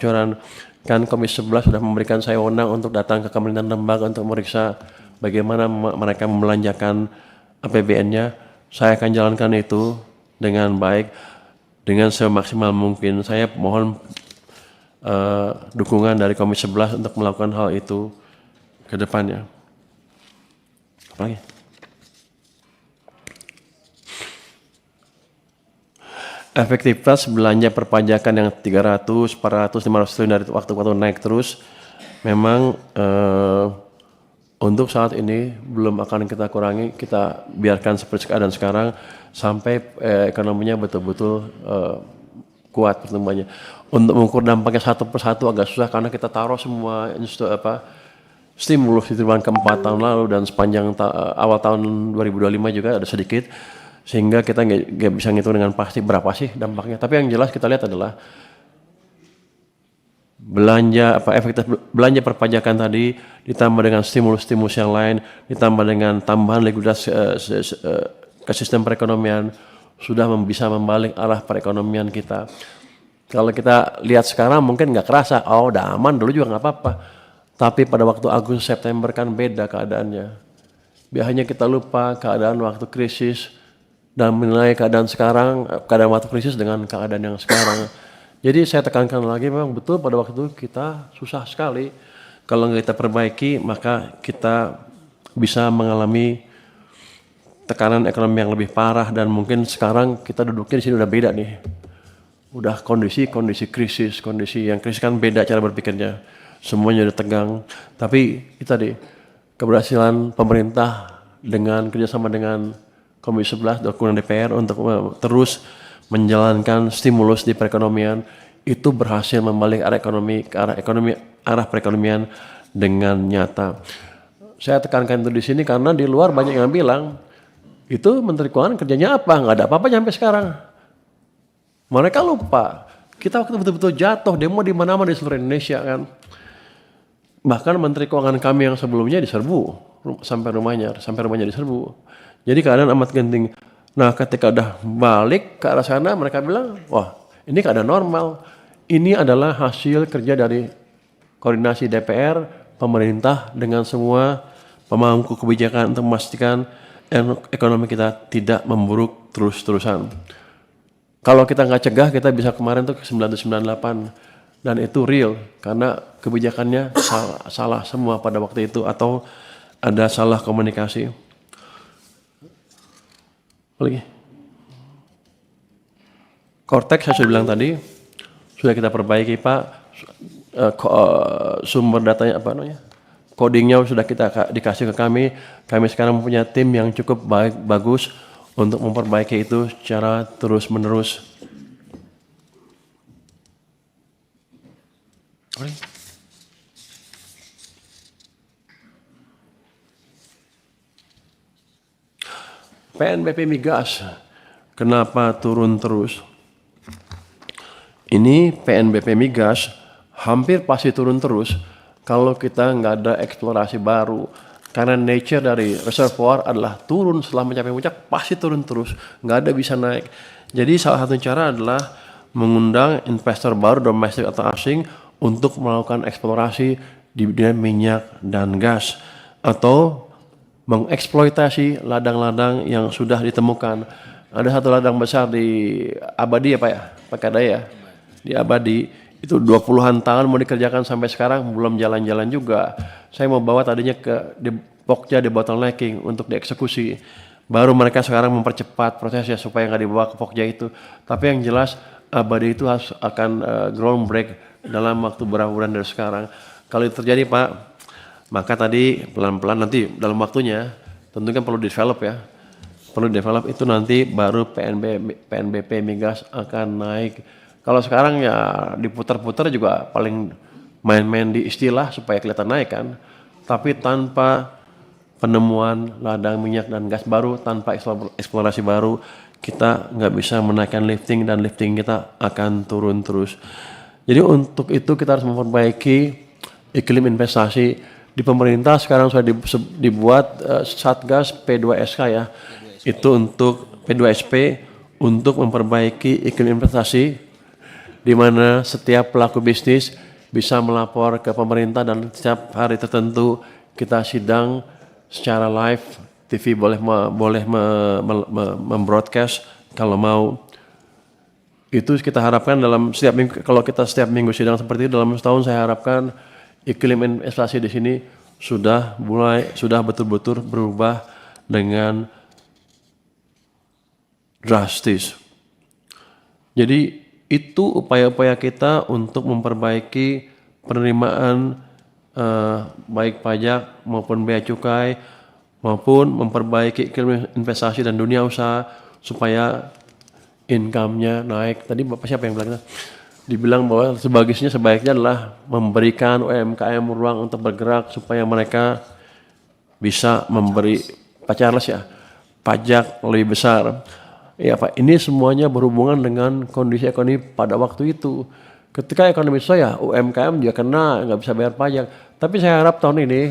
bocoran. Kan Komisi 11 sudah memberikan saya wewenang untuk datang ke Kementerian Lembaga untuk meriksa bagaimana mereka membelanjakan APBN-nya. Saya akan jalankan itu dengan baik, dengan semaksimal mungkin. Saya mohon dukungan dari Komisi 11 untuk melakukan hal itu ke depannya. Apa lagi? Efektivitas belanja perpajakan yang 300, 400, 500 triliun dari waktu-waktu naik terus, memang untuk saat ini belum akan kita kurangi, kita biarkan seperti keadaan sekarang sampai ekonominya betul-betul kuat pertumbuhannya. Untuk mengukur dampaknya satu persatu agak susah karena kita taruh semua stimulus di triwulan keempat tahun lalu dan sepanjang awal tahun 2025 juga ada sedikit, sehingga kita nggak bisa ngitung dengan pasti berapa sih dampaknya. Tapi yang jelas kita lihat adalah efektif belanja perpajakan tadi ditambah dengan stimulus-stimulus yang lain, ditambah dengan tambahan likuiditas ke sistem perekonomian sudah bisa membalik arah perekonomian kita. Kalau kita lihat sekarang mungkin nggak kerasa, oh udah aman dulu juga nggak apa-apa. Tapi pada waktu Agustus September kan beda keadaannya. Biasanya kita lupa keadaan waktu krisis dan menilai keadaan sekarang, keadaan waktu krisis dengan keadaan yang sekarang. Jadi saya tekankan lagi, memang betul pada waktu itu kita susah sekali. Kalau kita perbaiki maka kita bisa mengalami tekanan ekonomi yang lebih parah, dan mungkin sekarang kita duduknya di sini udah beda nih. Udah kondisi krisis, kondisi yang krisis kan beda cara berpikirnya. Semuanya udah tegang. Tapi itu tadi keberhasilan pemerintah dengan kerjasama dengan Komisi 11 dukungan DPR untuk terus menjalankan stimulus di perekonomian itu berhasil membalik arah perekonomian dengan nyata. Saya tekankan itu di sini karena di luar banyak yang bilang itu Menteri Keuangan kerjanya apa? Nggak ada apa-apa sampai sekarang. Mereka lupa kita waktu betul-betul jatuh demo di mana-mana di seluruh Indonesia kan. Bahkan Menteri Keuangan kami yang sebelumnya diserbu sampai rumahnya diserbu. Jadi keadaan amat genting. Nah ketika udah balik ke arah sana mereka bilang, wah ini keadaan normal. Ini adalah hasil kerja dari koordinasi DPR, pemerintah dengan semua pemangku kebijakan untuk memastikan ekonomi kita tidak memburuk terus-terusan. Kalau kita nggak cegah kita bisa kemarin tuh ke 1998. Dan itu real karena kebijakannya salah semua pada waktu itu atau ada salah komunikasi. Lagi. Cortex saya sudah bilang tadi sudah kita perbaiki Pak, sumber datanya apa namanya, codingnya sudah kita dikasih ke kami. Kami sekarang mempunyai tim yang cukup bagus untuk memperbaiki itu secara terus menerus. PNBP Migas, kenapa turun terus? Ini PNBP Migas hampir pasti turun terus kalau kita nggak ada eksplorasi baru. Karena nature dari reservoir adalah turun setelah mencapai puncak, pasti turun terus, nggak ada bisa naik. Jadi salah satu cara adalah mengundang investor baru domestik atau asing untuk melakukan eksplorasi di bidang minyak dan gas atau mengeksploitasi ladang-ladang yang sudah ditemukan. Ada satu ladang besar di Abadi ya Pak ya, Pak Kadaya, di Abadi itu 20-an tahun mau dikerjakan sampai sekarang belum jalan-jalan juga. Saya mau bawa tadinya ke Pokja di bottlenecking untuk dieksekusi. Baru mereka sekarang mempercepat prosesnya supaya nggak dibawa ke Pokja itu. Tapi yang jelas Abadi itu akan groundbreak dalam waktu beberapa bulan dari sekarang. Kalau itu terjadi Pak, maka tadi pelan-pelan nanti dalam waktunya tentu kan perlu develop ya. Perlu develop itu nanti baru PNBP Migas akan naik. Kalau sekarang ya diputar-putar juga paling main-main di istilah supaya kelihatan naik kan. Tapi tanpa penemuan ladang minyak dan gas baru, tanpa eksplorasi baru, kita nggak bisa menaikkan lifting dan lifting kita akan turun terus. Jadi untuk itu kita harus memperbaiki iklim investasi di pemerintah. Sekarang sudah dibuat Satgas P2SK ya, itu untuk P2SP untuk memperbaiki iklim investasi di mana setiap pelaku bisnis bisa melapor ke pemerintah dan setiap hari tertentu kita sidang secara live. TV boleh membroadcast kalau mau. Itu kita harapkan dalam setiap minggu, kalau kita setiap minggu sidang seperti itu dalam setahun, saya harapkan iklim investasi di sini sudah betul-betul berubah dengan drastis. Jadi itu upaya-upaya kita untuk memperbaiki penerimaan baik pajak maupun bea cukai, maupun memperbaiki iklim investasi dan dunia usaha supaya income-nya naik. Tadi Bapak siapa yang bilang? Dibilang bahwa sebaiknya adalah memberikan UMKM ruang untuk bergerak supaya mereka bisa memberi pajak lebih besar. Ya Pak, ini semuanya berhubungan dengan kondisi ekonomi pada waktu itu. Ketika ekonomi saya UMKM juga kena, nggak bisa bayar pajak. Tapi saya harap tahun ini